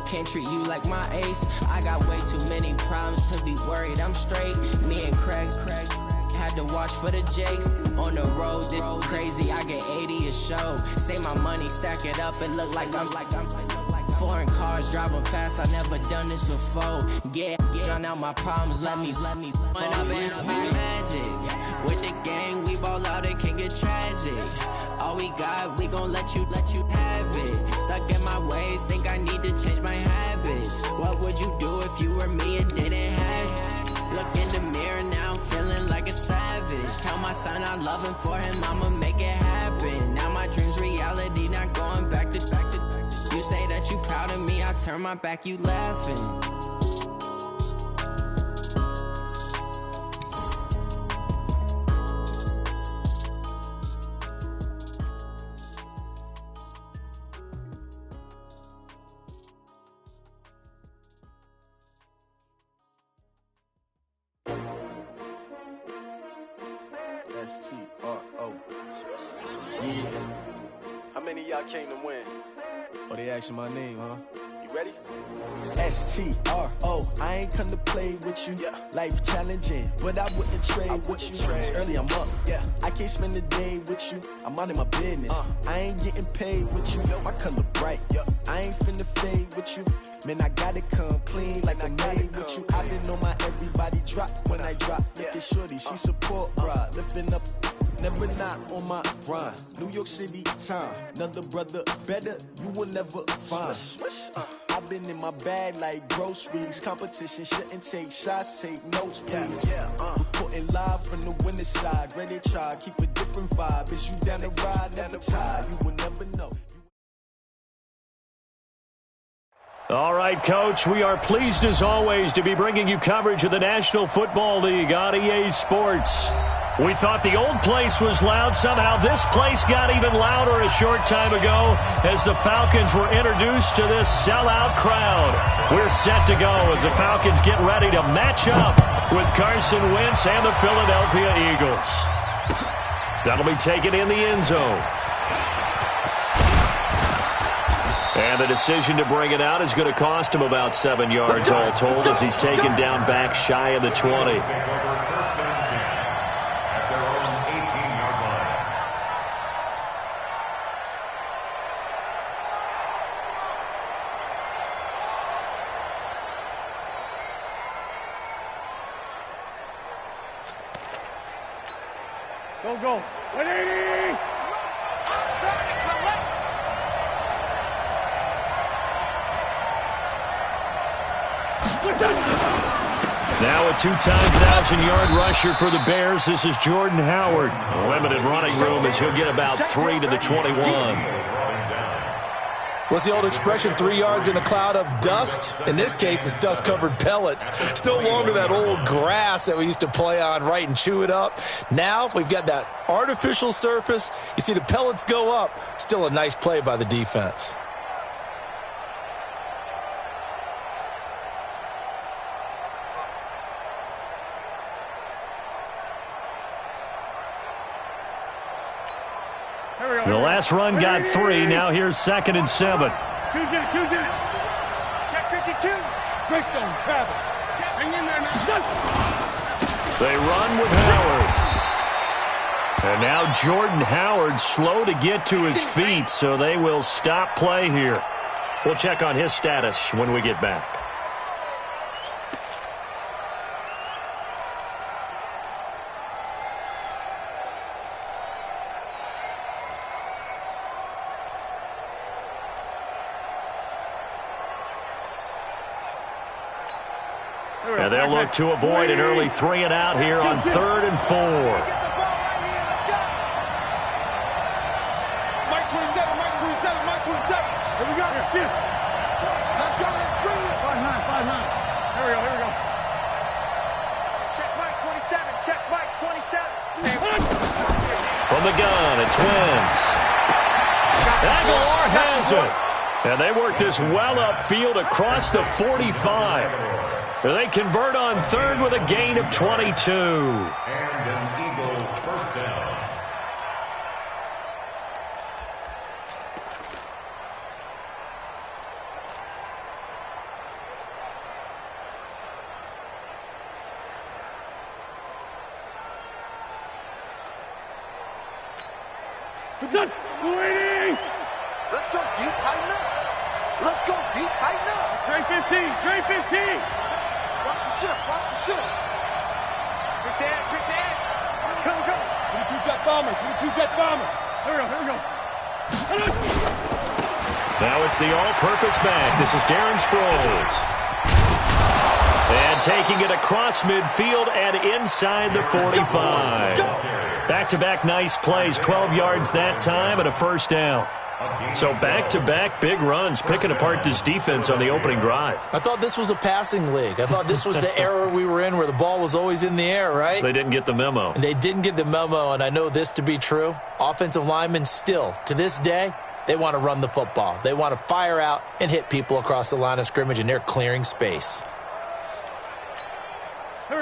Can't treat you like my ace. I got way too many problems to be worried. I'm straight. Me and Craig had to watch for the Jakes. On the road, this crazy. I get 80 a show. Say my money, stack it up, and look like I'm foreign cars driving fast. I never done this before. Get drown out my problems. Let me. When I've been magic with the gang, we ball out. It can get tragic. All we got, we gon' let you have it. Stuck in my ways, think I need to change my habits. What would you do if you were me and didn't have it? Look in the mirror now, I'm feeling like a savage. Tell my son I love him, for him I'ma make it happen. Now my dream's reality, not going back to. You say that you proud of me, I turn my back, you laughing. S-T-R-O. Yeah. How many of y'all came to win? Oh, they asking my name, huh? You ready? S-T-R-O. I ain't come to play with you. Yeah. Life challenging, but I wouldn't trade with you. It's early, I'm up. Yeah. I can't spend the day with you. I'm out in my business. I ain't getting paid with you. My color bright. Yeah. I ain't finna fade with you. Man, I gotta come clean like I made with you. I didn't know my everybody drop when I drop. Look at shorty, she support, bruh. Lifting up. Never not on my grind. New York City time. Another brother better, you will never find. I've been in my bag like groceries. Competition shouldn't take shots, take notes, please. Reporting live from the winner's side. Ready to try, keep a different vibe. Is you down the ride, never tired. You will never know. All right, Coach, we are pleased as always to be bringing you coverage of the National Football League on EA Sports. We thought the old place was loud. Somehow this place got even louder a short time ago as the Falcons were introduced to this sellout crowd. We're set to go as the Falcons get ready to match up with Carson Wentz and the Philadelphia Eagles. That'll be taken in the end zone. And the decision to bring it out is going to cost him about 7 yards all told as he's taken down back shy of the 20. Go. 180! I'm trying to collect. Now a 2-time 1,000-yard rusher for the Bears. This is Jordan Howard. Limited running room as he'll get about 3 to the 21. What's the old expression, 3 yards in a cloud of dust? In this case, it's dust-covered pellets. It's no longer that old grass that we used to play on, right, and chew it up. Now we've got that artificial surface. You see the pellets go up. Still a nice play by the defense. The last run got 3. Now here's 2nd and 7. Check 52. Greystone, travel. Hang in there now. They run with Howard. And now Jordan Howard slow to get to his feet, so they will stop play here. We'll check on his status when we get back. And they'll look to avoid an early 3 and out here on 3rd and 4. Mike 27. Here we go. Let's bring it. 5-9. Here we go. Check Mike 27. From the gun, it's Wentz. Aguilar has it. And they work this well upfield across the 45. They convert on 3rd with a gain of 22. And an Eagles first down. Done. Waiting. Let's go deep, tighten up. Let's go deep, tighten up. Trey 15. Trey 15. Watch the shift. Watch the shift. Quick dash. Quick dash. Come, come. 22 jet bombers. 22 jet bombers. Here we go. Here we go. Now it's the all-purpose back. This is Darren Sproles. And taking it across midfield and inside the 45. Back-to-back nice plays, 12 yards that time and a first down. So back-to-back big runs, picking apart this defense on the opening drive. I thought this was a passing league. I thought this was the era we were in where the ball was always in the air, right? They didn't get the memo. And they didn't get the memo, and I know this to be true. Offensive linemen still, to this day, they want to run the football. They want to fire out and hit people across the line of scrimmage, and they're clearing space.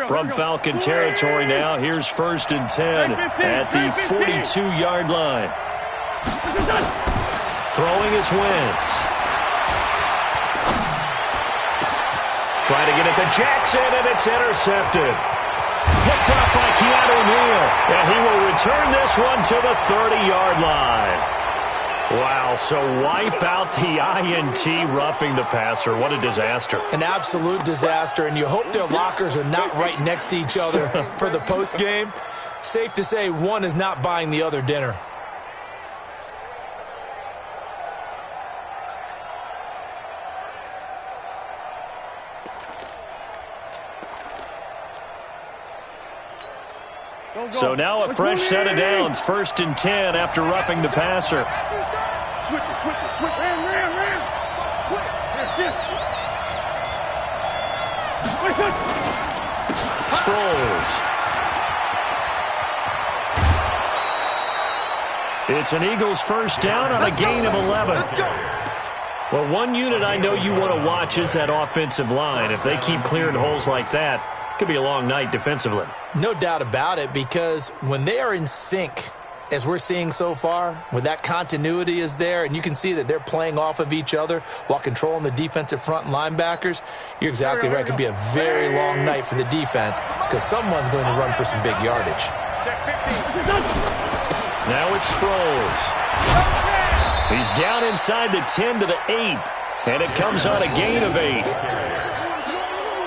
From Falcon territory now, here's 1st and 10 at the 42-yard line. Throwing is Wentz. Trying to get it to Jackson, and it's intercepted. Picked up by Keanu Neal, and he will return this one to the 30-yard line. Wow, so wipe out the INT roughing the passer. What a disaster. An absolute disaster, and you hope their lockers are not right next to each other for the postgame. Safe to say one is not buying the other dinner. So now a fresh set of downs, 1st and 10 after roughing the passer. Switch it, switch it, switch it. Ram. Quick. Here. Sproles. It's an Eagles first down on a gain of 11. Well, one unit I know you want to watch is that offensive line. If they keep clearing holes like that, it could be a long night defensively. No doubt about it, because when they are in sync, as we're seeing so far, when that continuity is there, and you can see that they're playing off of each other while controlling the defensive front linebackers, you're exactly right. It could be a very long night for the defense because someone's going to run for some big yardage. Now it's Sproles. He's down inside the 10 to the 8, and it comes on a gain of 8.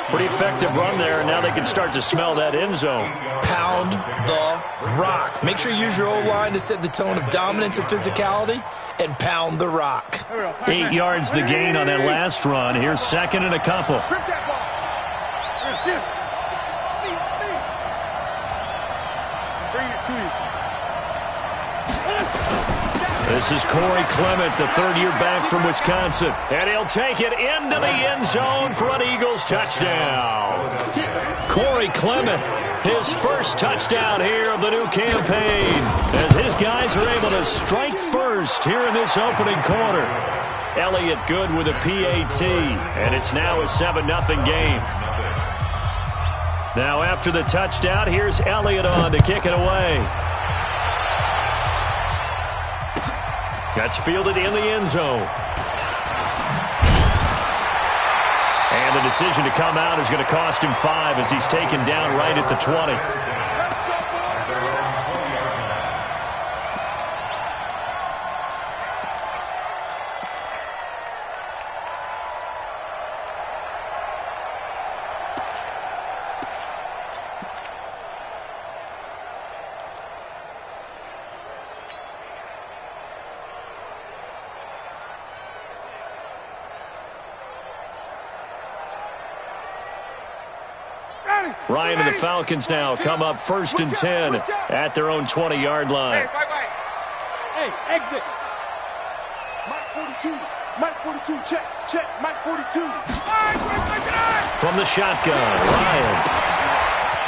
Pretty effective run there, and now they can start to smell that end zone. Pound the rock. Make sure you use your O-line to set the tone of dominance and physicality, and pound the rock. 8 yards the gain on that last run. Here's 2nd and a couple. Bring it to you. This is Corey Clement, the third-year back from Wisconsin. And he'll take it into the end zone for an Eagles touchdown. Corey Clement, his first touchdown here of the new campaign, as his guys are able to strike first here in this opening quarter. Elliott good with a PAT, and it's now a 7-0 game. Now after the touchdown, here's Elliott on to kick it away. That's fielded in the end zone. And the decision to come out is going to cost him 5 as he's taken down right at the 20. Ryan and the Falcons now come up 1st and 10 at their own 20-yard line. Hey, exit. Mike 42, check, Mike 42. From the shotgun, Ryan.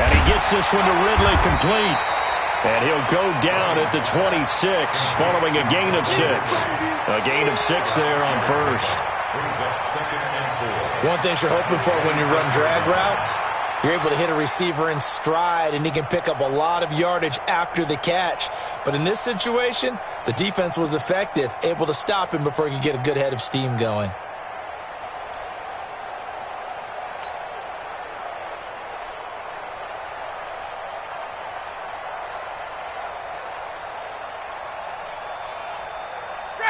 And he gets this one to Ridley complete. And he'll go down at the 26 following a gain of 6. A gain of 6 there on 1st. One thing you're hoping for when you run drag routes, you're able to hit a receiver in stride, and he can pick up a lot of yardage after the catch. But in this situation, the defense was effective, able to stop him before he could get a good head of steam going.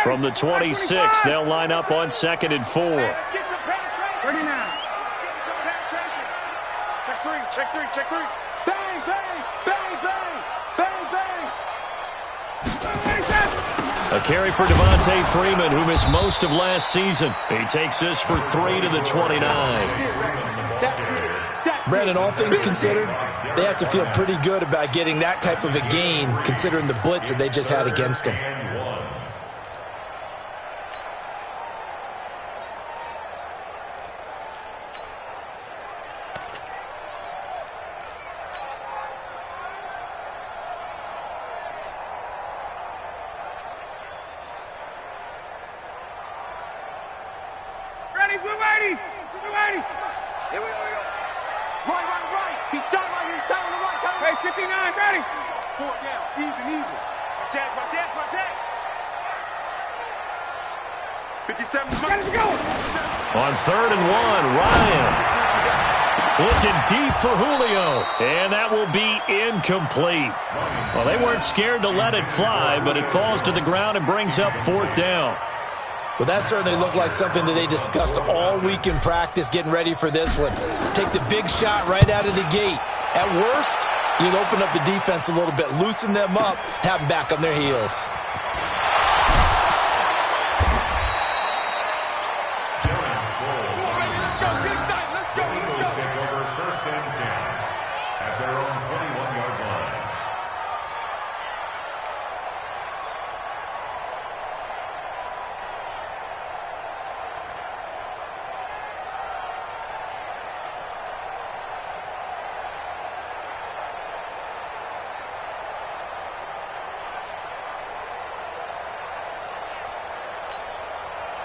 From the 26, they'll line up on 2nd and 4. Let's get some penetration. 39. Get some penetration. Check three, check three, check three. Bang, bang, bang, bang, bang, bang. A carry for Devontae Freeman, who missed most of last season. He takes this for 3 to the 29. Brandon, all things considered, they have to feel pretty good about getting that type of a gain, considering the blitz that they just had against them. Ready, blue 80. Blue 80. Here we go, here we go. Right. He's tight right here. He's tight on the right. Hey, 59, ready. 4 down. Even. Watch that. 57. Ready to go. On 3rd and 1, Ryan looking deep for Julio, and that will be incomplete. Well, they weren't scared to let it fly, but it falls to the ground and brings up 4th down. Well, that certainly looked like something that they discussed all week in practice, getting ready for this one. Take the big shot right out of the gate. At worst, you'll open up the defense a little bit, loosen them up, have them back on their heels.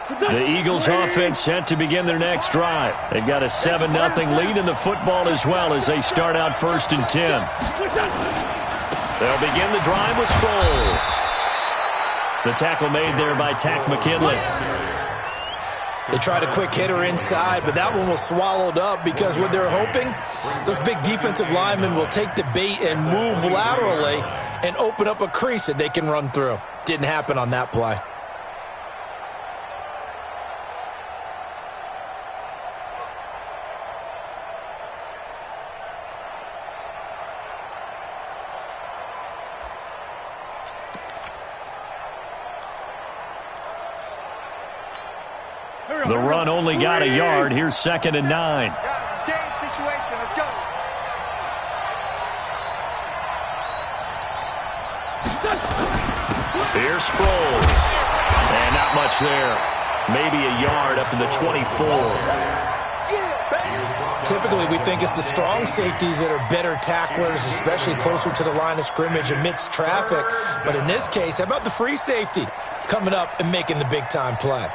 The Eagles offense set to begin their next drive. They've got a 7-0 lead in the football as well as they start out 1st and 10. They'll begin the drive with Sproles. The tackle made there by Tack McKinley. They tried a quick hitter inside, but that one was swallowed up because what they're hoping, those big defensive linemen will take the bait and move laterally and open up a crease that they can run through. Didn't happen on that play. The run only got a yard. Here's 2nd and 9. Guys, game situation. Let's go. Here's Sproles. And not much there. Maybe a yard up to the 24. Typically, we think it's the strong safeties that are better tacklers, especially closer to the line of scrimmage amidst traffic. But in this case, how about the free safety coming up and making the big-time play?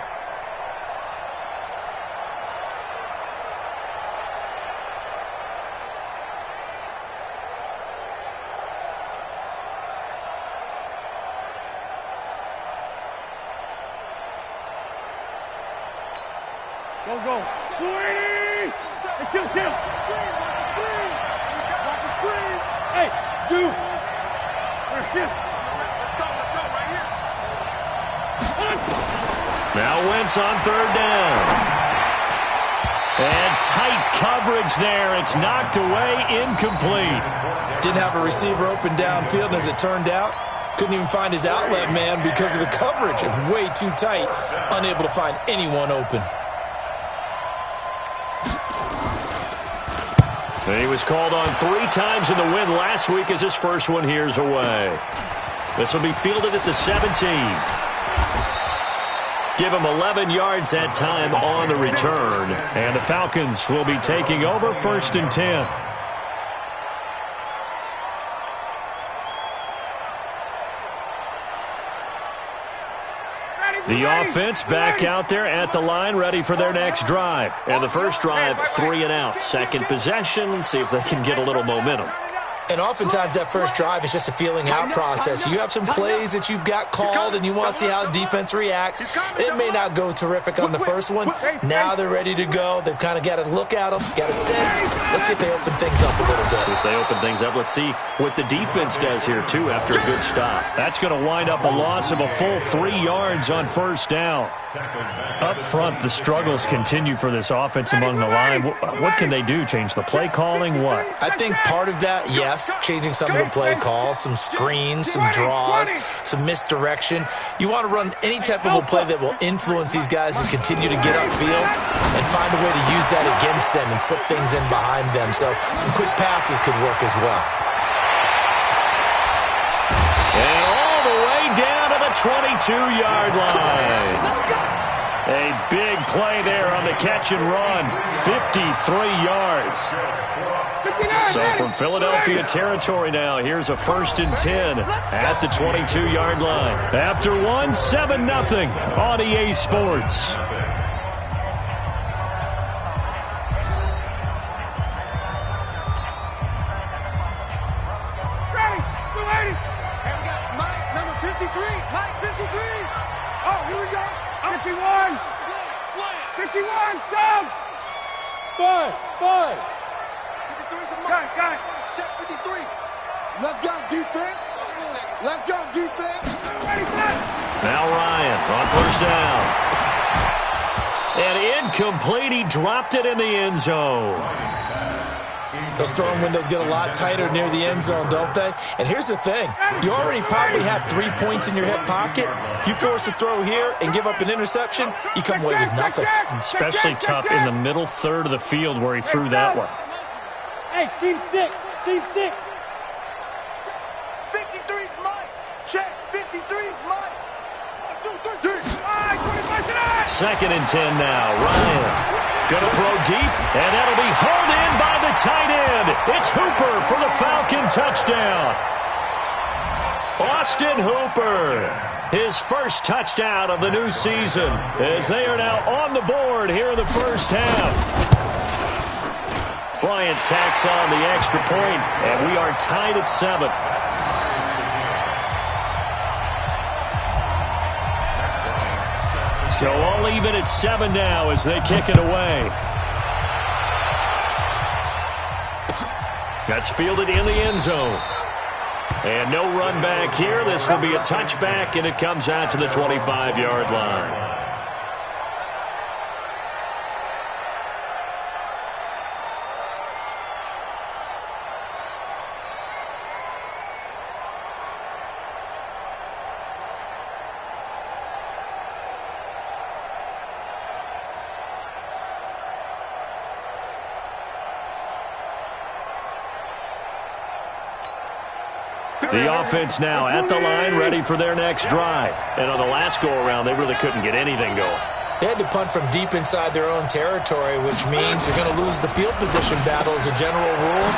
Go. 40! Hey, kill. Watch the screen. Hey, shoot. Let's go right here. Now Wentz on 3rd down. And tight coverage there. It's knocked away, incomplete. Didn't have a receiver open downfield, and as it turned out, couldn't even find his outlet man because of the coverage. It was way too tight, unable to find anyone open. And he was called on 3 times in the win last week as his first one here's away. This will be fielded at the 17. Give him 11 yards that time on the return. And the Falcons will be taking over 1st and 10. The offense back out there at the line, ready for their next drive. And the first drive, 3 and out. Second possession, see if they can get a little momentum. And oftentimes that first drive is just a feeling out process. You have some plays that you've got called and you want to see how the defense reacts. It may not go terrific on the first one. Now they're ready to go. They've kind of got to look at them, got a sense. Let's see if they open things up a little bit. See if they open things up. Let's see what the defense does here, too, after a good stop. That's going to wind up a loss of a full 3 yards on first down. Up front, the struggles continue for this offense among the line. What can they do? Change the play calling? What? I think part of that, yes, changing some of the play calls, some screens, some draws, some misdirection. You want to run any type of a play that will influence these guys and continue to get upfield and find a way to use that against them and slip things in behind them. So some quick passes could work as well. And all the way down to the 22-yard line. A big play there on the catch and run. 53 yards. So from Philadelphia territory now, here's a 1st and 10 at the 22-yard line. After one, 7-0 on EA Sports. Ready, 280. And we got Mike, number 53. Mike, 53. Oh, here we go. 51. 51, down. 5. 53's the mark. Got it. Check 53. Let's go, defense. Let's go, defense. Now Ryan on first down. And incomplete. He dropped it in the end zone. Those throwing windows get a lot tighter near the end zone, don't they? And here's the thing. You already probably have 3 points in your hip pocket. You force a throw here and give up an interception, you come away with nothing. Especially tough in the middle third of the field where he threw that one. Hey, team 6. 53's mine. Check, 53's mine. 1, 2, 3. 2nd and 10 now. Ryan going to throw deep, and that'll be hauled in by the tight end. It's Hooper for the Falcon touchdown. Austin Hooper, his first touchdown of the new season, as they are now on the board here in the first half. Bryant tacks on the extra point, and we are tied at 7. So all even at 7 now as they kick it away. That's fielded in the end zone. And no run back here. This will be a touchback, and it comes out to the 25-yard line. The offense now at the line, ready for their next drive. And on the last go-around, they really couldn't get anything going. They had to punt from deep inside their own territory, which means they're going to lose the field position battle as a general rule.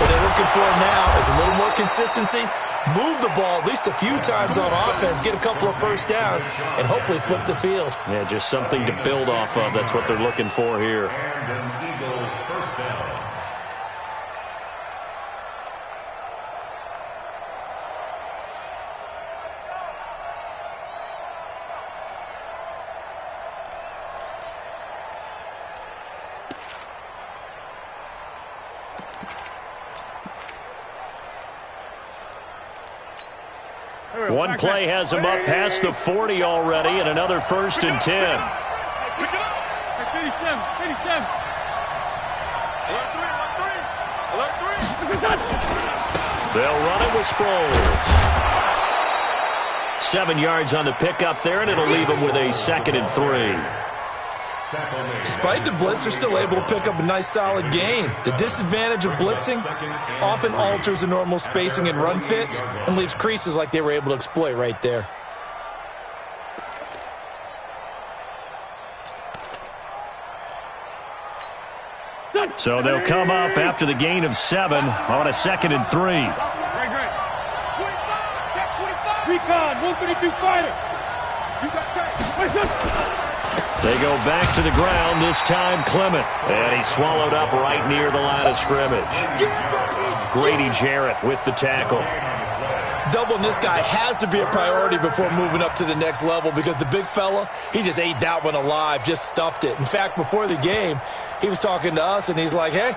What they're looking for now is a little more consistency, move the ball at least a few times on offense, get a couple of first downs, and hopefully flip the field. Yeah, just something to build off of. That's what they're looking for here. And an Eagle first down. One play has him up past the 40 already, and another 1st and 10. Alert 3. They'll run it with Sproles. 7 yards on the pickup there, and it'll leave them with a 2nd and 3. Despite the blitz, they're still able to pick up a nice solid gain. The disadvantage of blitzing often alters the normal spacing and run fits and leaves creases like they were able to exploit right there. So they'll come up after the gain of 7 on a 2nd and 3. Great. 25. Check 25. Recon, 132 fighter. You got tape. They go back to the ground, this time Clement. And he's swallowed up right near the line of scrimmage. Grady Jarrett with the tackle. Doubling this guy has to be a priority before moving up to the next level because the big fella, he just ate that one alive, just stuffed it. In fact, before the game, he was talking to us, and he's like, hey,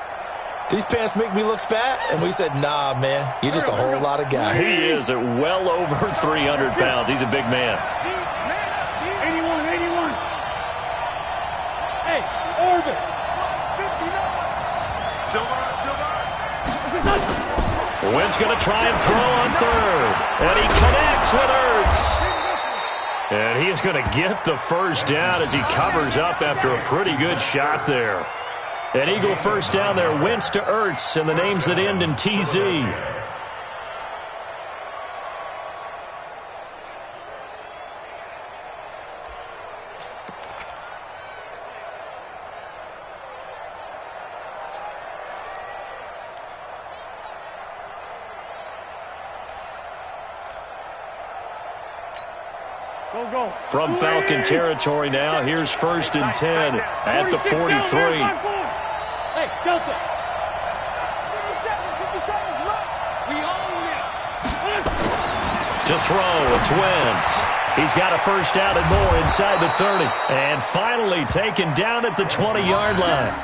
these pants make me look fat? And we said, nah, man, you're just a whole lot of guy. He is at well over 300 pounds. He's a big man. 81. Hey, Orbit. 59. Silver. Wynn's going to try and throw on third. And he connects with Ertz. And he is going to get the first down as he covers up after a pretty good shot there. An Eagle first down there. Wentz to Ertz, and the names that end in TZ. From Falcon territory now, here's 1st and 10 at the 43. Hey, Delta. 57's right. We own it. To throw, it's Wentz. He's got a first down and more inside the 30. And finally taken down at the 20-yard line.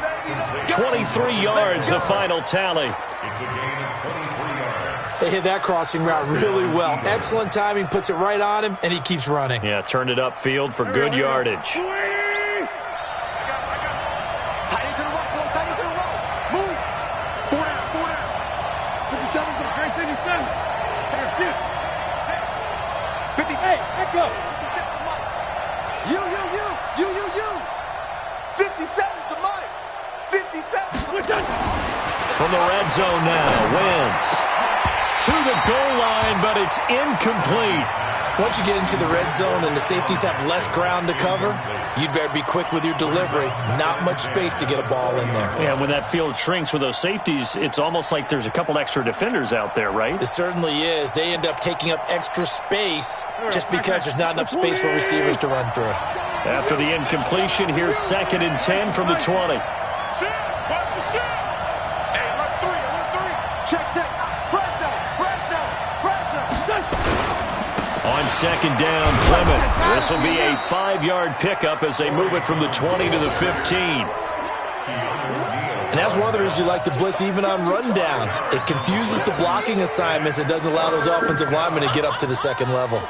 23 yards, the final tally. It's a gain of 23 yards. They hit that crossing route really well. Excellent timing, puts it right on him, and he keeps running. Yeah, turned it upfield for good yardage. Tight into the right, boy. Tight into the right. Move. 4 down. 57's up. Great 57. Hey. 50. Hey, echo. You. 57's the mic. 57's the From the red zone now, Wentz to the goal line, but it's incomplete. Once you get into the red zone and the safeties have less ground to cover, you'd better be quick with your delivery. Not much space to get a ball in there. Yeah, when that field shrinks with those safeties, it's almost like there's a couple extra defenders out there, right? It certainly is. They end up taking up extra space just because there's not enough space for receivers to run through. After the incompletion, here's 2nd and 10 from the 20. On 2nd down, Clement. This will be a 5-yard pickup as they move it from the 20 to the 15. And that's one of the reasons you like to blitz even on rundowns. It confuses the blocking assignments. It doesn't allow those offensive linemen to get up to the second level.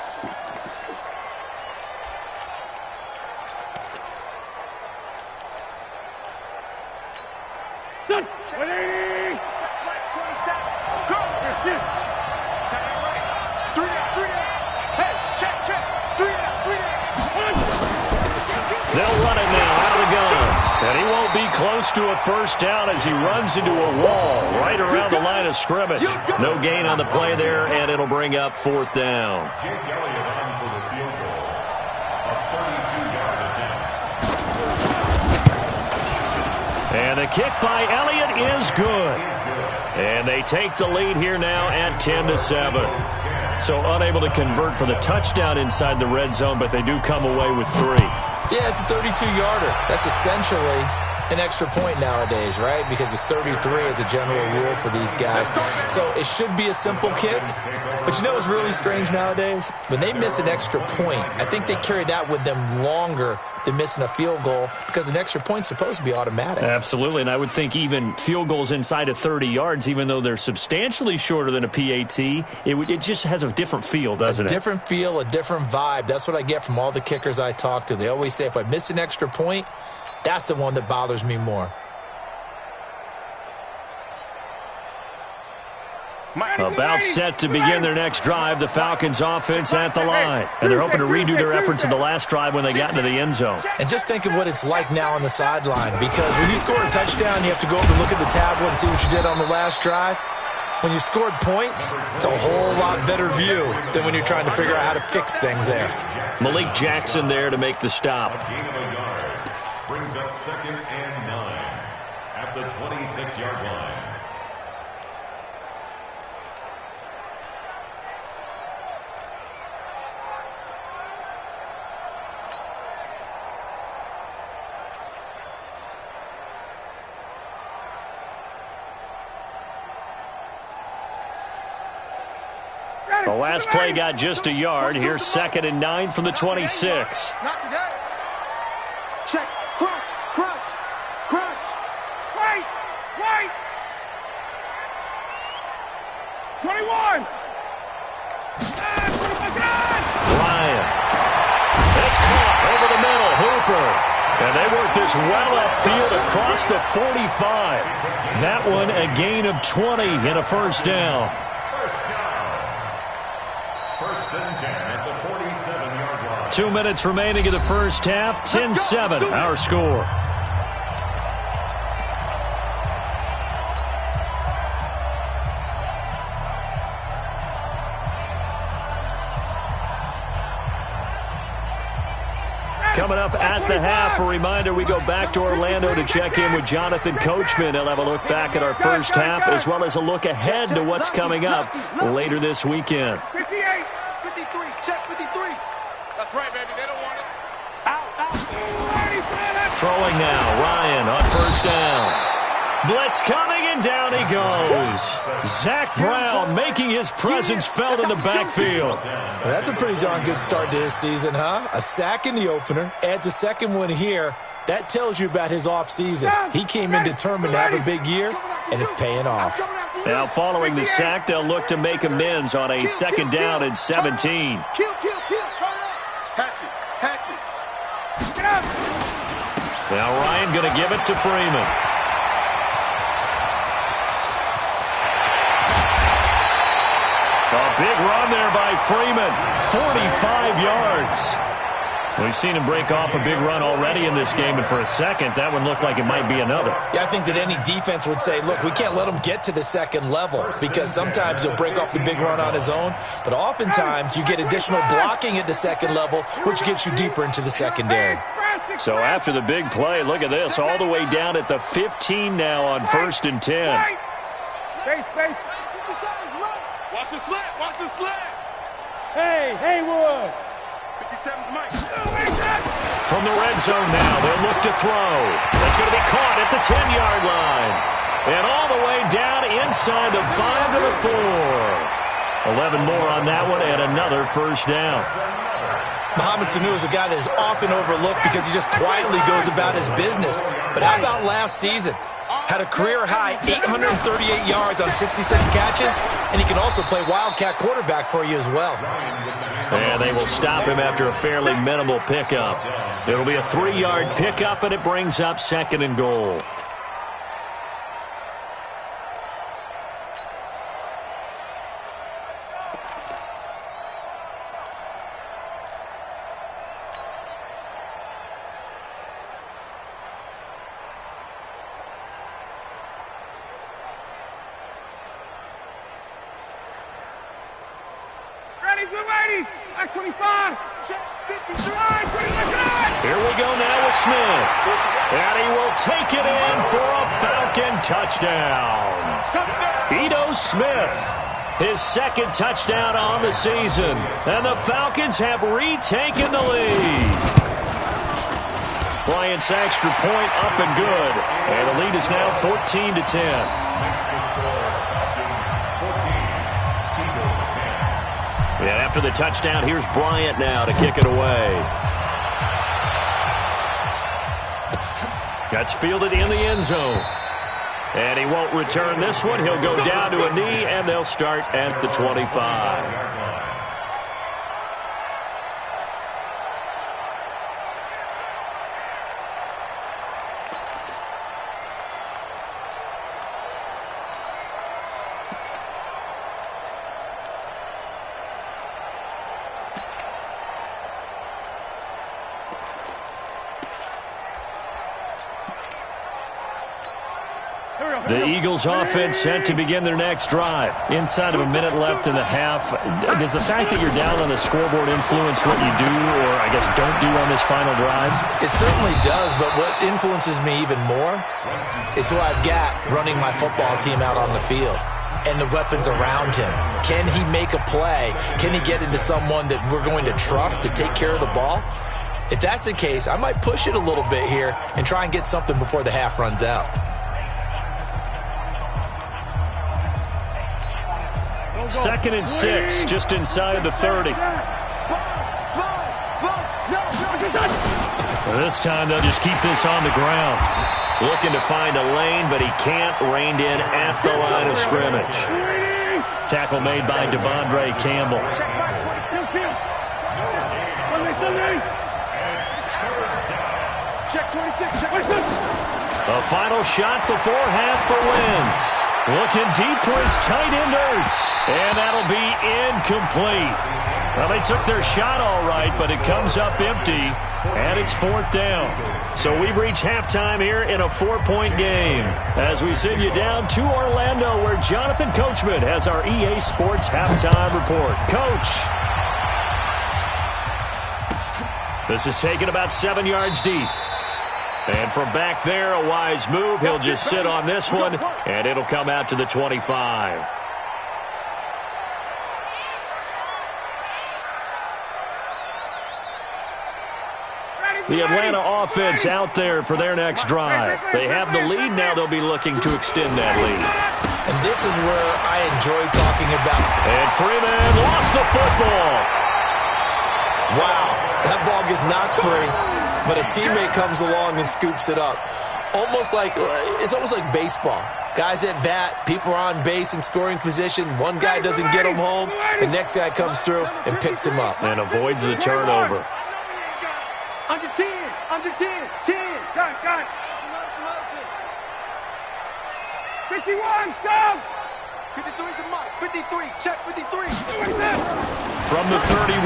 They'll run it now out of the gun. And he won't be close to a first down as he runs into a wall right around the line of scrimmage. No gain on the play there, and it'll bring up 4th down. Jake Elliott on for the field goal. A 32-yard attempt. And the kick by Elliott is good. And they take the lead here now at 10-7. So unable to convert for the touchdown inside the red zone, but they do come away with 3. Yeah, it's a 32-yarder. That's essentially an extra point nowadays, right? Because it's 33 as a general rule for these guys. So it should be a simple kick. But you know what's really strange nowadays? When they miss an extra point, I think they carry that with them longer than missing a field goal because an extra point's supposed to be automatic. Absolutely, and I would think even field goals inside of 30 yards, even though they're substantially shorter than a PAT, it just has a different feel, doesn't it? A different feel, a different vibe. That's what I get from all the kickers I talk to. They always say if I miss an extra point, that's the one that bothers me more. About set to begin their next drive, the Falcons offense at the line. And they're hoping to redo their efforts in the last drive when they got into the end zone. And just think of what it's like now on the sideline, because when you score a touchdown, you have to go up and look at the tablet and see what you did on the last drive. When you scored points, it's a whole lot better view than when you're trying to figure out how to fix things there. Malik Jackson there to make the stop. Gain of a yard. Brings up 2nd and 9 at the 26-yard line. The last play got just a yard. Here's 2nd and 9 from the 26. Not today. Check. Crunch. Crunch. Crunch. Wait. Wait. 21. Ryan. It's caught over the middle. Hooper. And they work this well upfield across the 45. That one a gain of 20 and a first down. First and 10 at the 47-yard line. 2 minutes remaining in the first half. 10-7 our score. Coming up at the half, a reminder, we go back to Orlando to check in with Jonathan Coachman. He'll have a look back at our first half as well as a look ahead to what's coming up later this weekend. 58, 53, check 53. That's right, baby. They don't want it. Out. Throwing now, Ryan on first down. Blitz coming, and down he goes. Zach Brown making his presence felt in the backfield. Well, that's a pretty darn good start to his season, huh? A sack in the opener, adds a second one here. That tells you about his offseason. He came in determined to have a big year, and it's paying off. Now following the sack, they'll look to make amends on a 2nd down and 17. Kill. Turn it up. Hatch it. Get up. Now Ryan going to give it to Freeman. A big run there by Freeman. 45 yards. We've seen him break off a big run already in this game, and for a second, that one looked like it might be another. Yeah, I think that any defense would say, look, we can't let him get to the second level because sometimes he'll break off the big run on his own, but oftentimes you get additional blocking at the second level, which gets you deeper into the secondary. So after the big play, look at this, all the way down at the 15 now on 1st and 10. Space. Watch the slant. Hey, Haywood. 57's Mike. From the red zone now, they'll look to throw. That's going to be caught at the 10-yard line. And all the way down inside the 5 to the 4. 11 more on that one and another first down. Mohamed Sanu is a guy that is often overlooked because he just quietly goes about his business. But how about last season? Had a career-high 838 yards on 66 catches, and he can also play wildcat quarterback for you as well. And they will stop him after a fairly minimal pickup. It'll be a 3-yard pickup, and it brings up 2nd and goal. Here we go now with Smith. And he will take it in for a Falcon touchdown. Ito Smith, his 2nd touchdown on the season. And the Falcons have retaken the lead. Bryant's extra point up and good. And the lead is now 14-10. And after the touchdown, here's Bryant now to kick it away. That's fielded in the end zone. And he won't return this one. He'll go down to a knee, and they'll start at the 25. The Eagles offense set to begin their next drive. Inside of a minute left in the half. Does the fact that you're down on the scoreboard influence what you do, or I guess don't do on this final drive? It certainly does, but what influences me even more is who I've got running my football team out on the field and the weapons around him. Can he make a play? Can he get into someone that we're going to trust to take care of the ball? If that's the case, I might push it a little bit here and try and get something before the half runs out. 2nd and 6, just inside the 30. This time they'll just keep this on the ground. Looking to find a lane, but he can't. Reined in at the line of scrimmage. Tackle made by Devondre Campbell. The final shot before half for Wentz. Looking deep for his tight end Ertz. And that'll be incomplete. Well, they took their shot all right, but it comes up empty, and it's 4th down. So we've reached halftime here in a 4-point game. As we send you down to Orlando, where Jonathan Coachman has our EA Sports halftime report. Coach. This is taken about 7 yards deep. And from back there, a wise move. He'll just sit on this one, and it'll come out to the 25. The Atlanta offense out there for their next drive. They have the lead. Now they'll be looking to extend that lead. And this is where I enjoy talking about. And Freeman lost the football. Wow, that ball gets knocked free, but a teammate comes along and scoops it up. It's almost like baseball. Guys at bat, people are on base in scoring position. One guy doesn't get him home. The next guy comes through and picks him up. And avoids the turnover. Under 10, 10. Got it. 51, Sam. 53's the mark. 53, check 53. From the 31,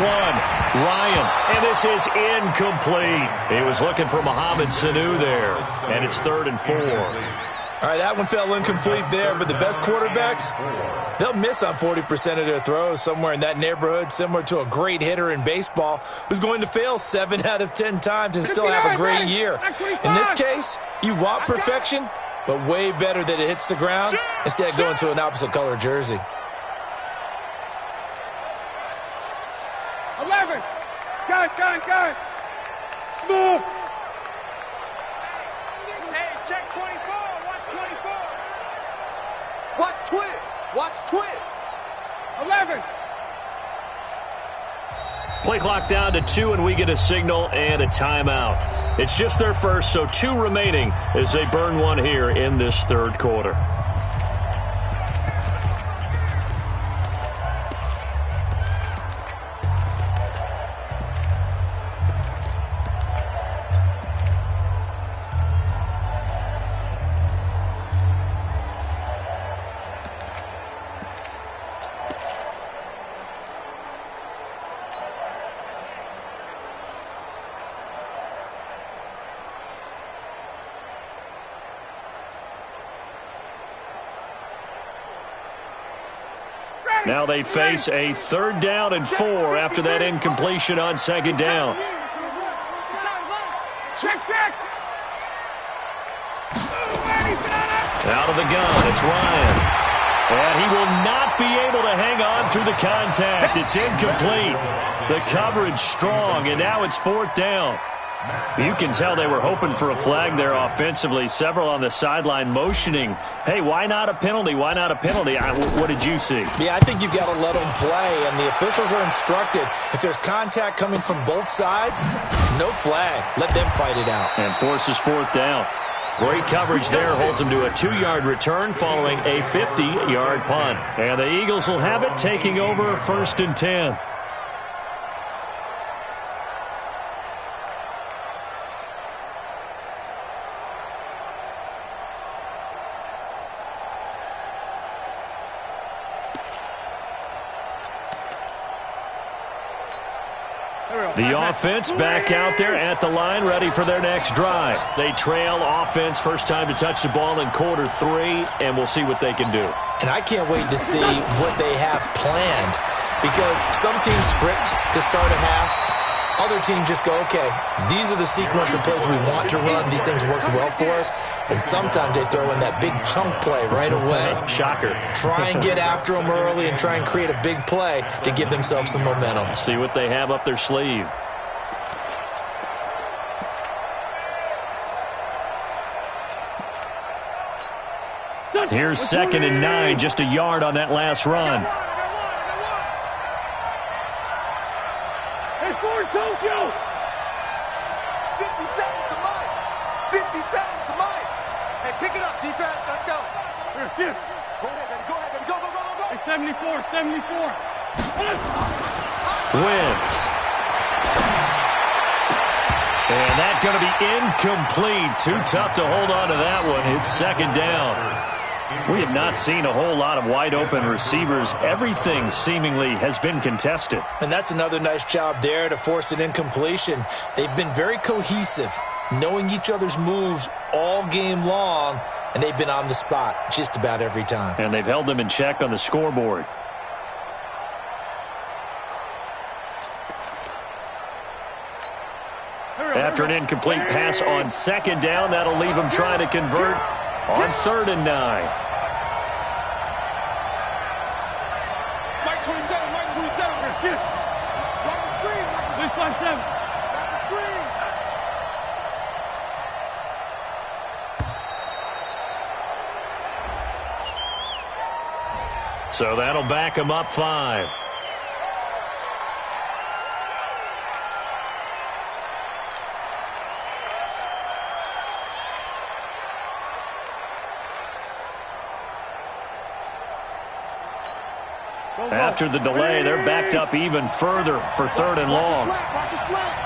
Ryan. And this is incomplete. He was looking for Mohamed Sanu there. And it's 3rd and 4. All right, that one fell incomplete there, but the best quarterbacks, they'll miss on 40% of their throws, somewhere in that neighborhood, similar to a great hitter in baseball who's going to fail 7 out of 10 times and still have a great year. In this case, you want perfection, but way better that it hits the ground instead of going to an opposite color jersey. 11. Got it. Smooth. Hey, check 24. Watch twist. 11. Play clock down to 2, and we get a signal and a timeout. It's just their first, so 2 remaining as they burn one here in this 3rd quarter. Now they face a 3rd down and 4 after that incompletion on 2nd down. Check. Out of the gun, it's Ryan. And he will not be able to hang on through the contact. It's incomplete. The coverage strong, and now it's 4th down. You can tell they were hoping for a flag there offensively. Several on the sideline motioning, hey, why not a penalty? Why not a penalty? What did you see? Yeah, I think you've got to let them play, and the officials are instructed. If there's contact coming from both sides, no flag. Let them fight it out. And forces 4th down. Great coverage there. Holds them to a 2-yard return following a 50-yard punt. And the Eagles will have it, taking over 1st and 10. The offense back out there at the line, ready for their next drive. They trail offense, first time to touch the ball in quarter 3, and we'll see what they can do. And I can't wait to see what they have planned, because some teams script to start a half. Other teams just go, okay, these are the sequence of plays we want to run. These things worked well for us. And sometimes they throw in that big chunk play right away. Shocker. Try and get after them early and try and create a big play to give themselves some momentum. See what they have up their sleeve. Here's 2nd and 9, just a yard on that last run. Come on. Hey, pick it up, defense. Let's go. Here, go ahead, baby. Go ahead, baby. Go, go, go, go, go. Hey, 74. Wentz. And that's going to be incomplete. Too tough to hold on to that one. It's second down. We have not seen a whole lot of wide-open receivers. Everything seemingly has been contested. And that's another nice job there to force an incompletion. They've been very cohesive, knowing each other's moves all game long, and they've been on the spot just about every time. And they've held them in check on the scoreboard. After an incomplete pass on second down, that'll leave them trying to convert on 3rd and 9. Mike 27. Watch the screen. 657. Watch the screen. So that'll back them up 5. After the delay, they're backed up even further for 3rd and long. Watch the slant.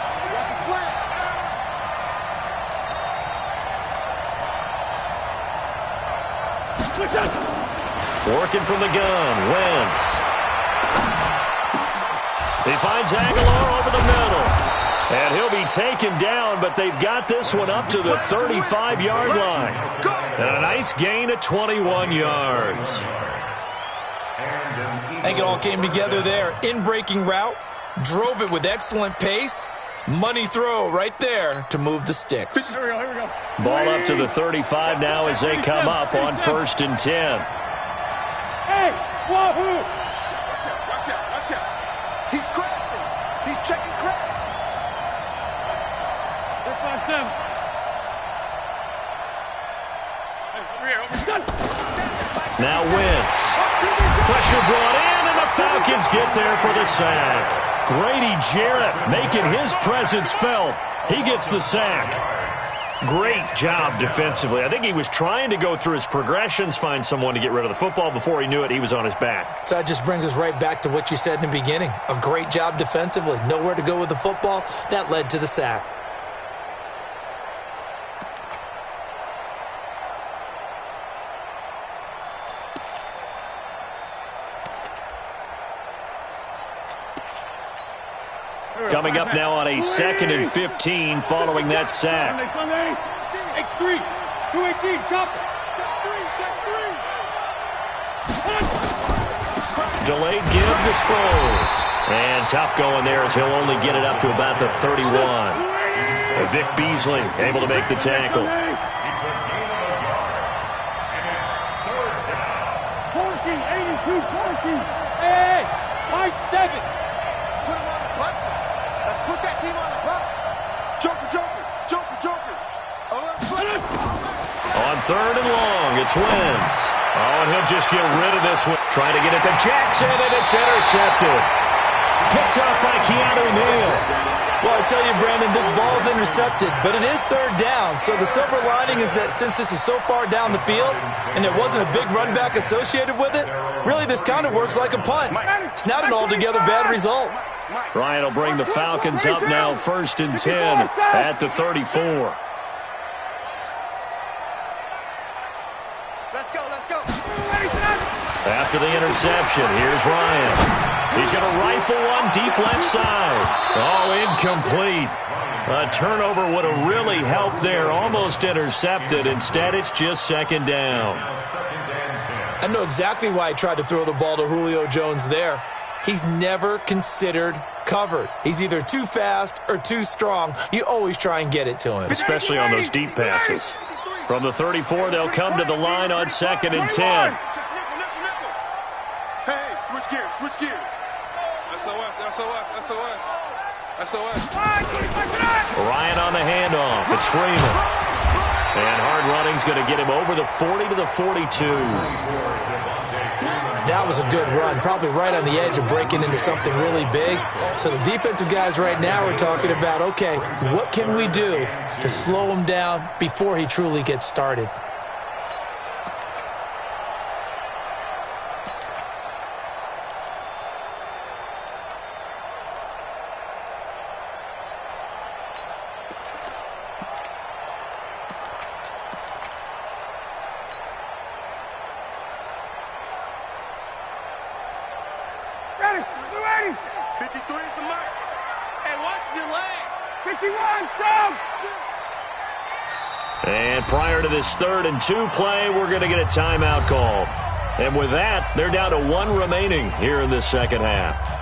Working from the gun, Wentz. He finds Aguilar over the middle. And he'll be taken down, but they've got this one up to the 35-yard line. And a nice gain of 21 yards. I think it all came together there. In-breaking route, drove it with excellent pace. Money throw right there to move the sticks. Here we go. Ball up to the 35 now as they come up on 1st and 10. Hey, wahoo! Watch out. He's crashing. He's checking crack. 657. Hey, over here. Now Wentz. Pressure brought in, and the Falcons get there for the sack. Grady Jarrett making his presence felt. He gets the sack. Great job defensively. I think he was trying to go through his progressions, find someone to get rid of the football. Before he knew it, he was on his back. So that just brings us right back to what you said in the beginning. A great job defensively. Nowhere to go with the football. That led to the sack. Coming up now on a 2nd and 15 following that sack. X3, 218, chop. Check three. Delayed give to Sproles. And tough going there as he'll only get it up to about the 31. Vic Beasley able to make the tackle. It's a gain of a yard. And it's 3rd down. Parking, 82, parking. Hey, try 7. Put him on the buses. Let's put that team on the bus. Joker. On 3rd and long, it's Wentz. Oh, and he'll just get rid of this one. Trying to get it to Jackson, and it's intercepted. Picked up by Keanu Neal. Well, I tell you, Brandon, this ball's intercepted, but it is 3rd down. So the silver lining is that since this is so far down the field and there wasn't a big run back associated with it, really this kind of works like a punt. It's not an altogether bad result. Ryan will bring the Falcons up now 1st and 10 at the 34. Let's go. After the interception, here's Ryan. He's going to rifle one deep left side. Oh, incomplete. A turnover would have really helped there. Almost intercepted. Instead, it's just 2nd down. I know exactly why I tried to throw the ball to Julio Jones there. He's never considered covered. He's either too fast or too strong. You always try and get it to him. Especially on those deep passes. From the 34, they'll come to the line on 2nd and 10. Hey, switch gears. SOS. Ryan on the handoff. It's Freeman. And hard running's going to get him over the 40 to the 42. That was a good run, probably right on the edge of breaking into something really big. So the defensive guys right now are talking about, okay, what can we do to slow him down before he truly gets started? Ready, 53 is the mark. And watch your legs. 51, sub. And prior to this 3rd and 2 play, we're going to get a timeout call. And with that, they're down to 1 remaining here in the second half.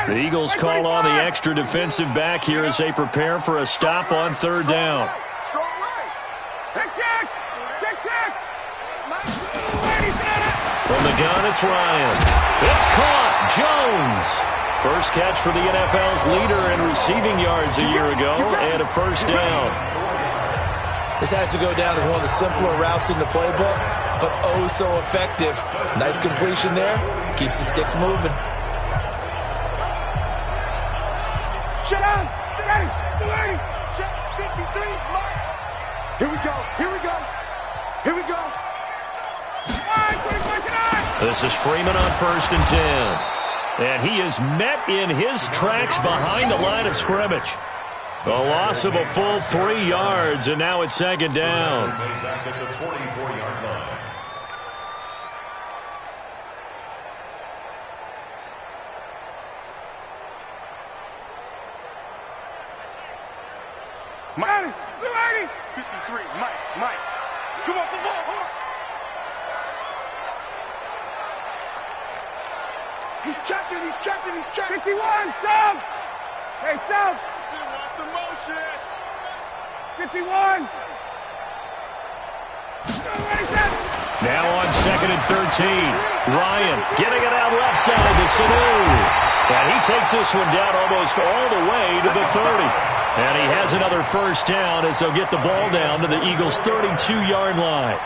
The Eagles call on the extra defensive back here as they prepare for a stop on 3rd down. From the gun, it's Ryan. It's caught. Jones. First catch for the NFL's leader in receiving yards a year ago, and a first down. This has to go down as one of the simpler routes in the playbook, but oh so effective. Nice completion there. Keeps the sticks moving. Shut up! Ready! 53! Here we go! Here we go! Here we go! This is Freeman on 1st and 10. And he is met in his tracks behind the line of scrimmage. A loss of a full 3 yards, and now it's 2nd down. Back at the 44-yard line. Mike, 53, Mike, come off the ball, huh? He's checking. 51, sub! Hey, sub! Watch the motion. 51. Now on 2nd and 13. Ryan getting it out left side to Sanu. And he takes this one down almost all the way to the 30. And he has another first down as they'll get the ball down to the Eagles' 32-yard line.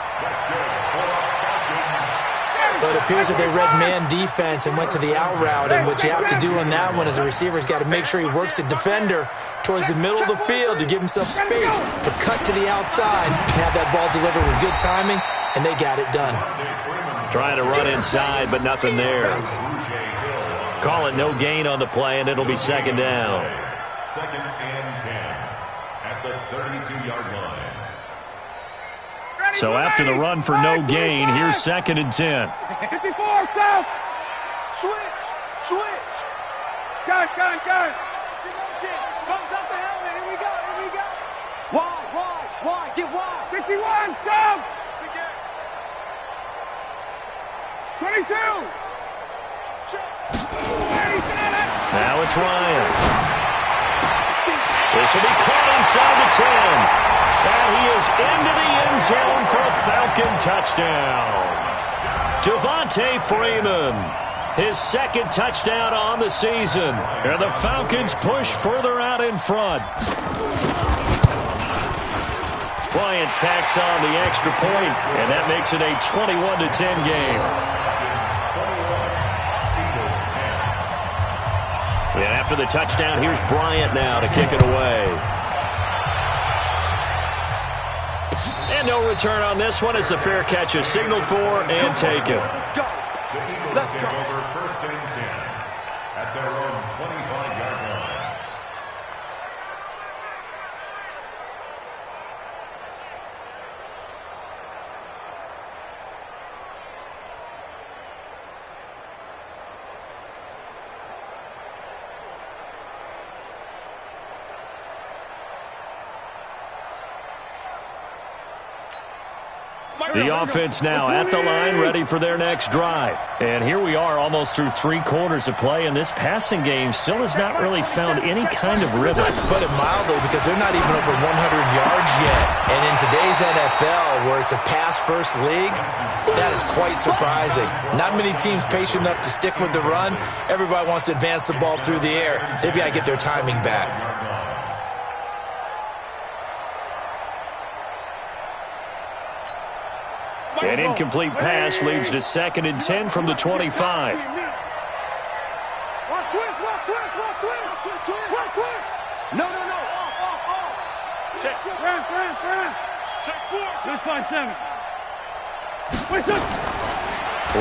So it appears that they read man defense and went to the out route, and what you have to do on that one is the receiver's got to make sure he works the defender towards the middle of the field to give himself space to cut to the outside and have that ball delivered with good timing, and they got it done. Trying to run inside, but nothing there. Call it no gain on the play, and it'll be 2nd down. 2nd and 10 at the 32-yard line. So after the run for no gain, here's 2nd and 10. 54, stop! Switch! Gun! Comes up the helmet, here we go! Wide, get wide! 51, stop! 22! Now it's Ryan. This will be caught inside the 10. And he is into the end zone for a Falcon touchdown. Devontae Freeman, his 2nd touchdown on the season. And the Falcons push further out in front. Bryant tacks on the extra point, and that makes it a 21-10 game. And after the touchdown, here's Bryant now to kick it away. And no return on this one as the fair catch is signaled for and taken. Let's go. Let's go. Over 1st and 10 at their own 25-yard line. The offense now at the line, ready for their next drive. And here we are almost through 3 quarters of play, and this passing game still has not really found any kind of rhythm. Put it mildly, because they're not even over 100 yards yet. And in today's NFL, where it's a pass-first league, that is quite surprising. Not many teams patient enough to stick with the run. Everybody wants to advance the ball through the air. They've got to get their timing back. An incomplete pass leads to 2nd and 10 from the 25. Watch twist. No. Off. Check. Run. Check 4. Just 5-7.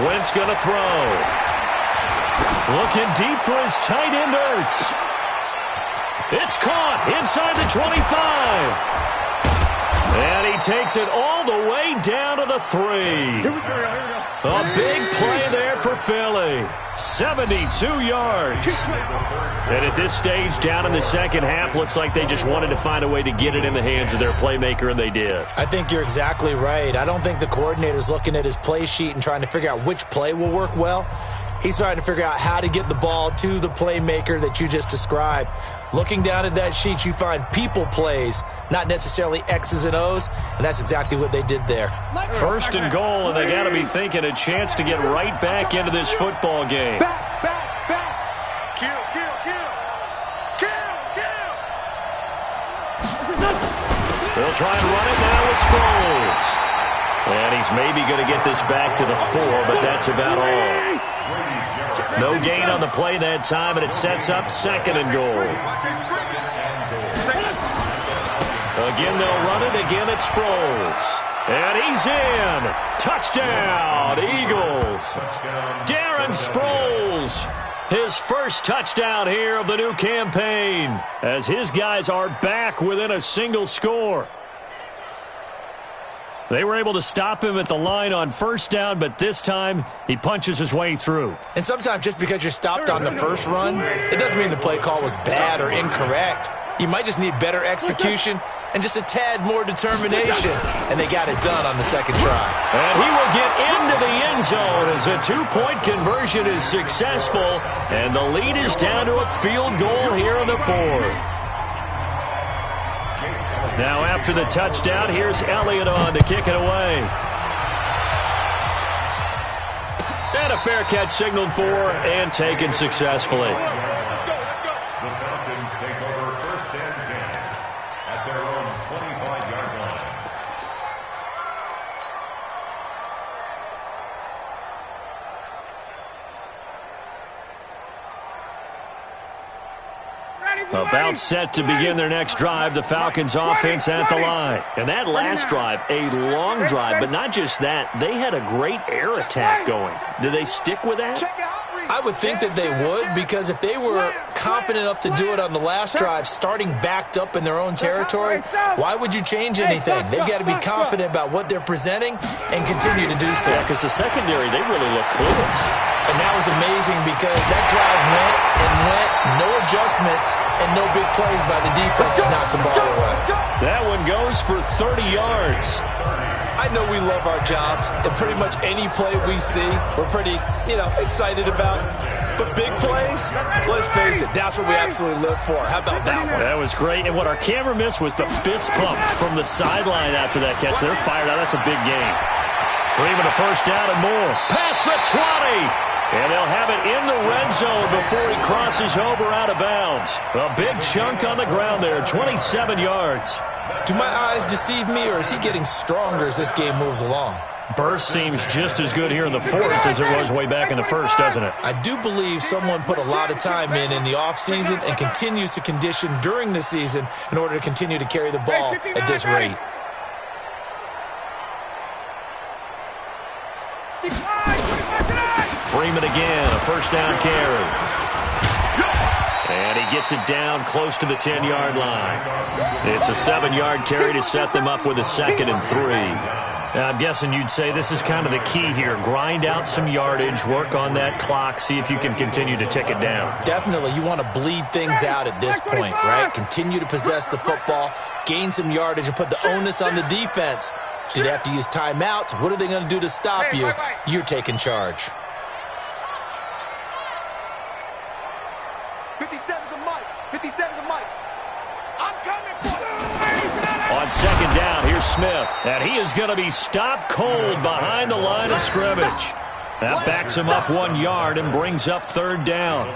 Wentz gonna throw. Looking deep for his tight end, Ertz. It's caught inside the 25. And he takes it all the way down to the 3. Here we go. A big play there for Philly. 72 yards. And at this stage, down in the second half, looks like they just wanted to find a way to get it in the hands of their playmaker, and they did. I think you're exactly right. I don't think the coordinator's looking at his play sheet and trying to figure out which play will work well. He's trying to figure out how to get the ball to the playmaker that you just described. Looking down at that sheet, you find people plays, not necessarily X's and O's, and that's exactly what they did there. 1st and goal, and they got to be thinking a chance to get right back into this football game. Back. Kill. They'll try and run it now with Sproles. And he's maybe going to get this back to the 4, but that's about all. No gain on the play that time, and it sets up 2nd and goal. Again, they'll run it. Again, it's Sproles. And he's in. Touchdown, Eagles. Darren Sproles. His first touchdown here of the new campaign, as his guys are back within a single score. They were able to stop him at the line on 1st down, but this time he punches his way through. And sometimes just because you're stopped on the first run, it doesn't mean the play call was bad or incorrect. You might just need better execution and just a tad more determination. And they got it done on the 2nd try. And he will get into the end zone as a 2-point conversion is successful. And the lead is down to a field goal here in the 4th. Now after the touchdown, here's Elliott on to kick it away. And a fair catch signaled for and taken successfully. The Falcons take over 1st and 10 at their own 25-yard line. About set to begin their next drive, the Falcons offense at the line. And that last drive, a long drive, but not just that, they had a great air attack going. Do they stick with that? I would think that they would, because if they were confident enough to do it on the last drive, starting backed up in their own territory, why would you change anything? They've got to be confident about what they're presenting and continue to do so. Yeah, because the secondary, they really look close. And that was amazing because that drive went, no adjustments, and no big plays by the defense to knock the ball away. That one goes for 30 yards. I know we love our jobs, and pretty much any play we see, we're pretty, excited about. But big plays, let's face it, that's what we absolutely live for. How about that one? That was great, and what our camera missed was the fist pump from the sideline after that catch. They're fired out. That's a big game. Freeman a 1st down and more. Past the 20. And they'll have it in the red zone before he crosses over out of bounds. A big chunk on the ground there, 27 yards. Do my eyes deceive me, or is he getting stronger as this game moves along? Burst seems just as good here in the 4th as it was way back in the 1st, doesn't it? I do believe someone put a lot of time in the offseason and continues to condition during the season in order to continue to carry the ball at this rate. Freeman again, a 1st down carry. And he gets it down close to the 10-yard line. It's a 7-yard carry to set them up with a 2nd and 3. Now, I'm guessing you'd say this is kind of the key here. Grind out some yardage, work on that clock, see if you can continue to tick it down. Definitely. You want to bleed things out at this point, right? Continue to possess the football, gain some yardage, and put the onus on the defense Do they have to use timeouts? What are they going to do to stop you? You're taking charge. 57's a mic. 57's a mic. I'm coming for you. On second down, here's Smith. And he is going to be stopped cold behind the line of scrimmage. That backs him up 1 yard and brings up third down.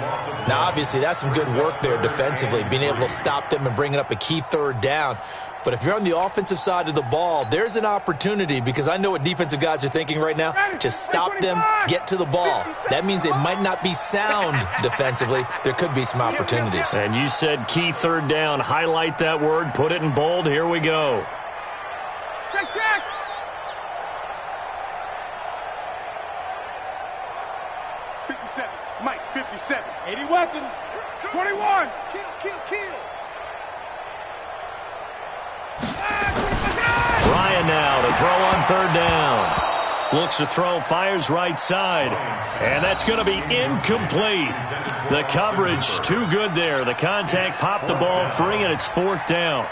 Now, obviously, that's some good work there defensively, being able to stop them and bringing up a key third down. But if you're on the offensive side of the ball, there's an opportunity, because I know what defensive guys are thinking right now. Just stop them, get to the ball. That means they might not be sound defensively. There could be some opportunities. And you said key third down. Highlight that word. Put it in bold. Here we go. Check. 57. Mike, 57. 80 weapon. 21. Kill. Ryan now to throw on third down. Looks to throw, fires right side. And that's going to be incomplete. The coverage too good there. The contact popped the ball free, and it's fourth down.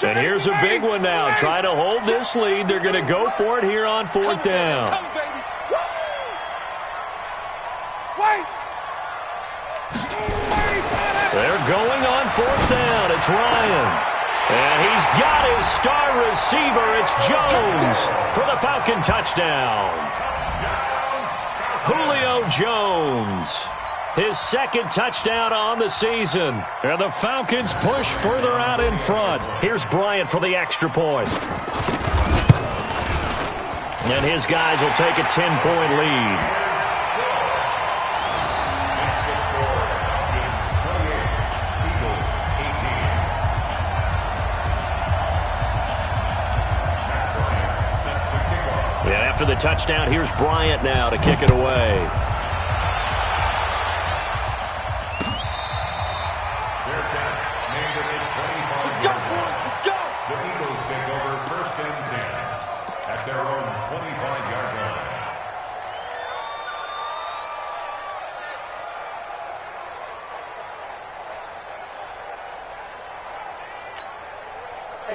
And here's a big one now. Try to hold this lead. They're going to go for it here on fourth down. They're going on fourth down. It's Ryan. And he's got his star receiver. It's Jones for the Falcon touchdown. Julio Jones. His second touchdown on the season. And the Falcons push further out in front. Here's Bryant for the extra point. And his guys will take a 10-point lead. And after the touchdown, here's Bryant now to kick it away.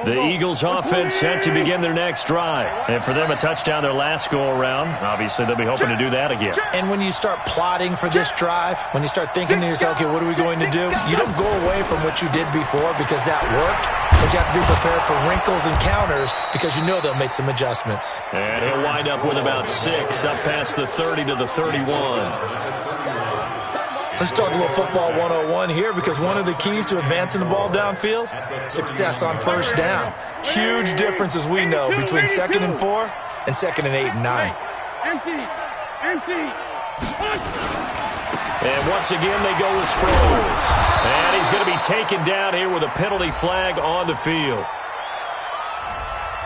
The Eagles offense set to begin their next drive. And for them, a touchdown their last go-around. Obviously, they'll be hoping to do that again. And when you start plotting for this drive, when you start thinking to yourself, okay, what are we going to do? You don't go away from what you did before because that worked. But you have to be prepared for wrinkles and counters because you know they'll make some adjustments. And he'll wind up with about 6 up past the 30 to the 31. Let's talk a little football 101 here, because one of the keys to advancing the ball downfield, success on first down. Huge difference, as we know, between 2nd and 4 and 2nd and 8 and 9. Empty. And once again, they go with Sproles. And he's going to be taken down here with a penalty flag on the field.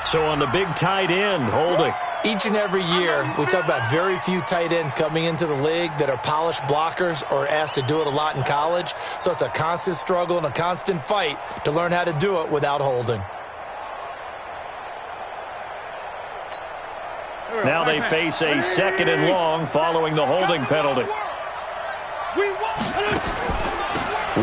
So on the big tight end, holding. Each and every year, we talk about very few tight ends coming into the league that are polished blockers or asked to do it a lot in college. So it's a constant struggle and a constant fight to learn how to do it without holding. Now they face a 2nd and long following the holding penalty.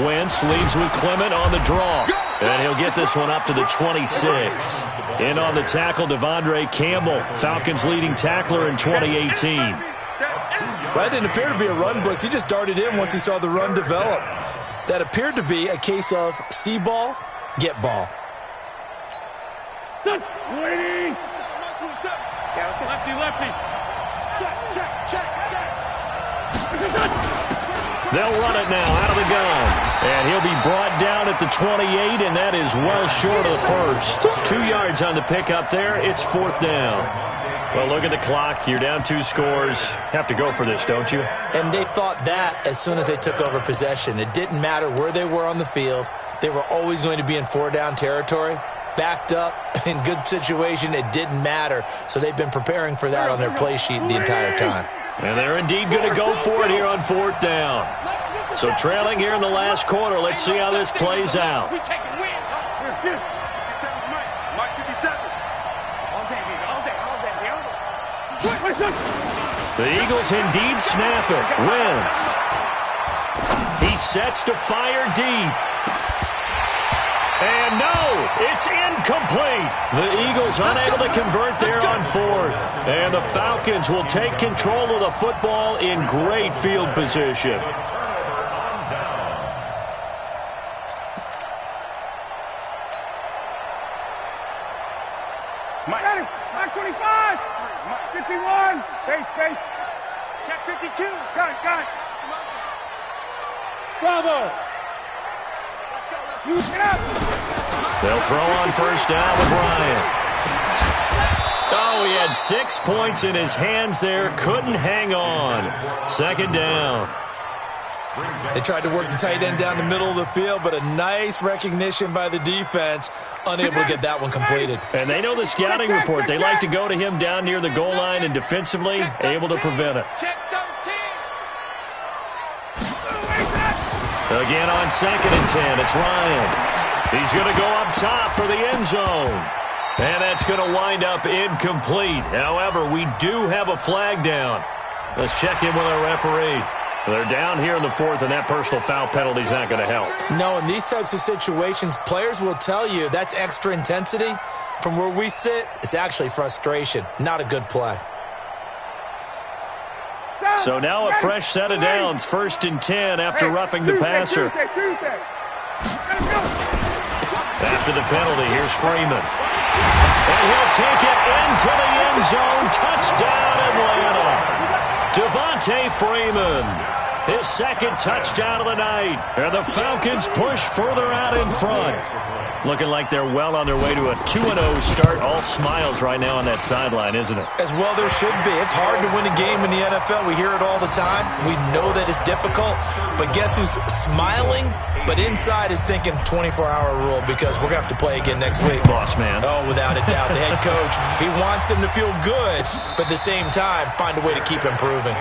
Wentz leads with Clement on the draw. And he'll get this one up to the 26. In on the tackle, Devondre Campbell, Falcons' leading tackler in 2018. Well, that didn't appear to be a run blitz. He just darted in once he saw the run develop. That appeared to be a case of see ball, get ball. Waiting. Lefty. Check. They'll run it now out of the gun. And he'll be brought down at the 28, and that is well short of the first. 2 yards on the pickup there. It's fourth down. Well, look at the clock. You're down 2 scores. Have to go for this, don't you? And they thought that as soon as they took over possession. It didn't matter where they were on the field. They were always going to be in 4-down territory. Backed up, in good situation, it didn't matter. So they've been preparing for that on their play sheet the entire time. And they're indeed going to go for it here on 4th down. So trailing here in the last quarter. Let's see how this plays out. We taking wins, huh? 57 Mike 57. All day, baby. All day. The Eagles indeed snap it. Wins. He sets to fire deep. And no, it's incomplete. The Eagles unable to convert there on 4th. And the Falcons will take control of the football in great field position. Mike 25. 51. Space. Check 52. Got it. Bravo. Get up. They'll throw on 1st down with Ryan. Oh, he had 6 points in his hands there. Couldn't hang on. 2nd down. They tried to work the tight end down the middle of the field, but a nice recognition by the defense. Unable to get that one completed. And they know the scouting report. They like to go to him down near the goal line and defensively able to prevent it. Again on 2nd and 10, it's Ryan. He's going to go up top for the end zone. And that's going to wind up incomplete. However, we do have a flag down. Let's check in with our referee. They're down here in the 4th, and that personal foul penalty is not going to help. No, in these types of situations, players will tell you that's extra intensity. From where we sit, it's actually frustration. Not a good play. So now a fresh set of downs, 1st and 10 after roughing the passer. After the penalty, here's Freeman. And he'll take it into the end zone. Touchdown, Atlanta. Devontae Freeman. His 2nd touchdown of the night. And the Falcons push further out in front. Looking like they're well on their way to a 2-0 start. All smiles right now on that sideline, isn't it? As well there should be. It's hard to win a game in the NFL. We hear it all the time. We know that it's difficult. But guess who's smiling? But inside is thinking 24-hour rule because we're going to have to play again next week. Boss man. Oh, without a doubt. The head coach, he wants them to feel good, but at the same time, find a way to keep improving.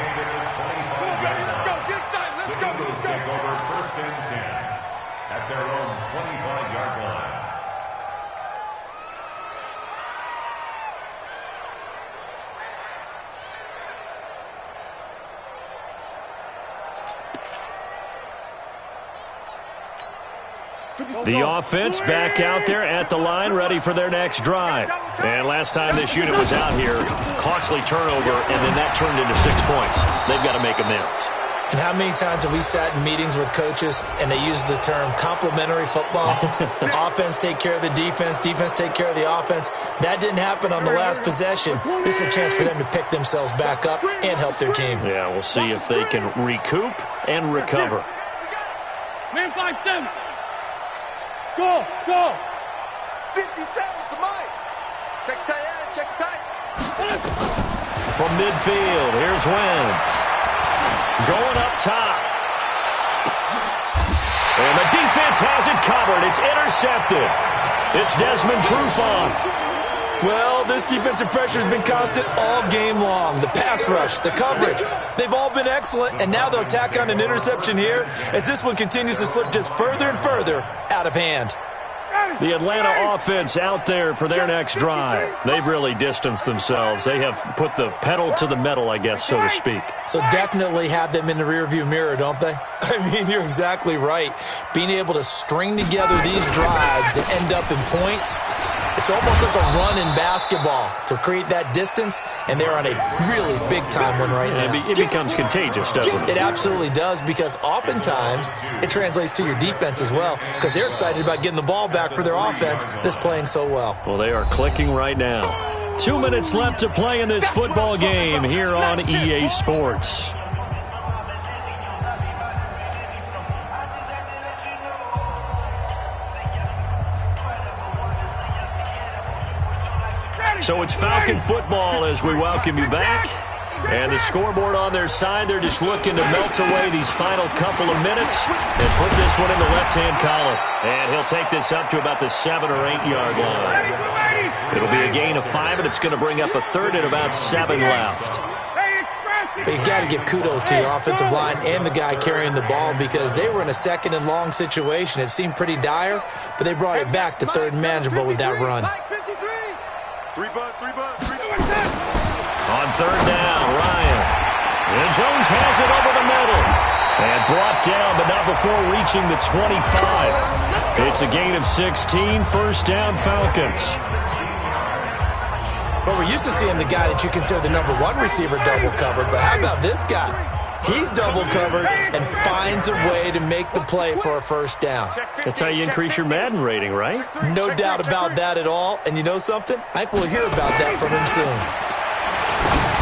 The offense back out there at the line, ready for their next drive. And last time this unit was out here, costly turnover, and then that turned into 6 points. They've got to make amends. And how many times have we sat in meetings with coaches and they use the term complementary football? Offense take care of the defense, defense take care of the offense. That didn't happen on the last possession. This is a chance for them to pick themselves back up and help their team. Yeah, we'll see if they can recoup and recover. Man 5-7. Go. 57's the mic. Check tight. From midfield, here's Wentz. Going up top. And the defense has it covered. It's intercepted. It's Desmond Trufant. Well, this defensive pressure has been constant all game long. The pass rush, the coverage, they've all been excellent, and now they'll tack on an interception here as this one continues to slip just further and further out of hand. The Atlanta offense out there for their next drive. They've really distanced themselves. They have put the pedal to the metal, I guess, so to speak. So definitely have them in the rearview mirror, don't they? I mean, you're exactly right. Being able to string together these drives that end up in points, it's almost like a run in basketball to create that distance, and they're on a really big-time one right now. It becomes contagious, doesn't it? It absolutely does, because oftentimes it translates to your defense as well, because they're excited about getting the ball back for their offense that's playing so well. Well, they are clicking right now. 2 minutes left to play in this football game here on EA Sports. So it's Falcon football as we welcome you back. And the scoreboard on their side, they're just looking to melt away these final couple of minutes and put this one in the left-hand column. And he'll take this up to about the 7 or 8 yard line. It'll be a gain of 5, and it's going to bring up a third and about 7 left. You got to give kudos to your offensive line and the guy carrying the ball because they were in a second and long situation. It seemed pretty dire, but they brought it back to third and manageable with that run. On third down, Ryan. And Jones has it over the middle. And brought down, but not before reaching the 25. It's a gain of 16, first down Falcons. Well, we're used to seeing the guy that you consider the number 1 receiver double covered, but how about this guy? He's double covered and finds a way to make the play for a first down. That's how you increase your Madden rating, right? No doubt about that at all. And you know something? I think we'll hear about that from him soon.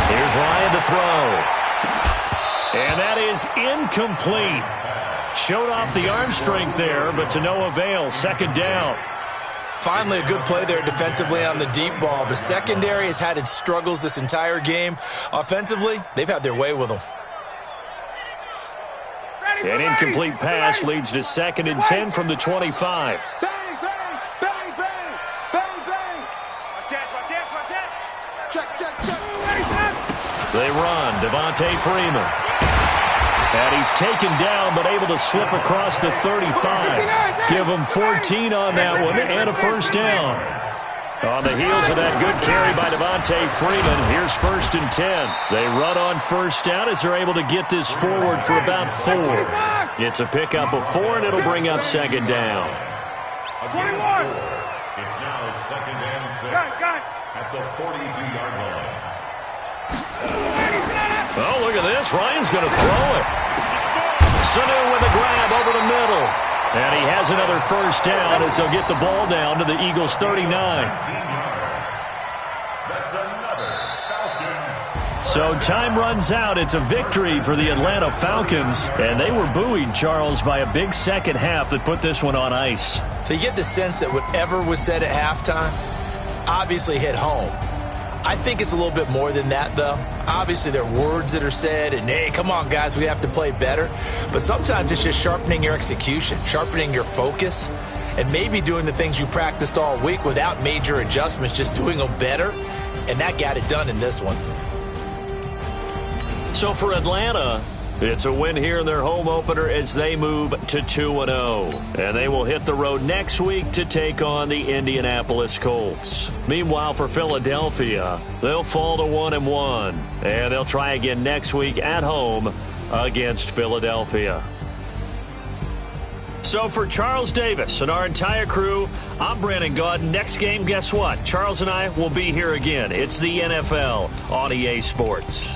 Here's Ryan to throw. And that is incomplete. Showed off the arm strength there, but to no avail. Second down. Finally a good play there defensively on the deep ball. The secondary has had its struggles this entire game. Offensively, they've had their way with them. An incomplete pass leads to 2nd and 10 from the 25. Bang, bang, bang, bang, bang, bang. Watch it. Check. They run. Devontae Freeman. And he's taken down, but able to slip across the 35. Give him 14 on that one and a first down. On the heels of that good carry by Devontae Freeman, here's 1st and 10. They run on first down as they're able to get this forward for about 4. It's a pickup of 4, and it'll bring up 2nd down. 21. It's now 2nd and 6 at the 42-yard line. Oh, look at this. Ryan's going to throw it. Sanu with a grab over the middle. And he has another first down as they'll get the ball down to the Eagles' 39. That's another Falcons. So time runs out. It's a victory for the Atlanta Falcons. And they were buoyed, Charles, by a big second half that put this one on ice. So you get the sense that whatever was said at halftime obviously hit home. I think it's a little bit more than that, though. Obviously, there are words that are said, and, hey, come on, guys, we have to play better. But sometimes it's just sharpening your execution, sharpening your focus, and maybe doing the things you practiced all week without major adjustments, just doing them better. And that got it done in this one. So for Atlanta, it's a win here in their home opener as they move to 2-0. And they will hit the road next week to take on the Indianapolis Colts. Meanwhile, for Philadelphia, they'll fall to 1-1. And they'll try again next week at home against Philadelphia. So for Charles Davis and our entire crew, I'm Brandon Gaudin. Next game, guess what? Charles and I will be here again. It's the NFL on EA Sports.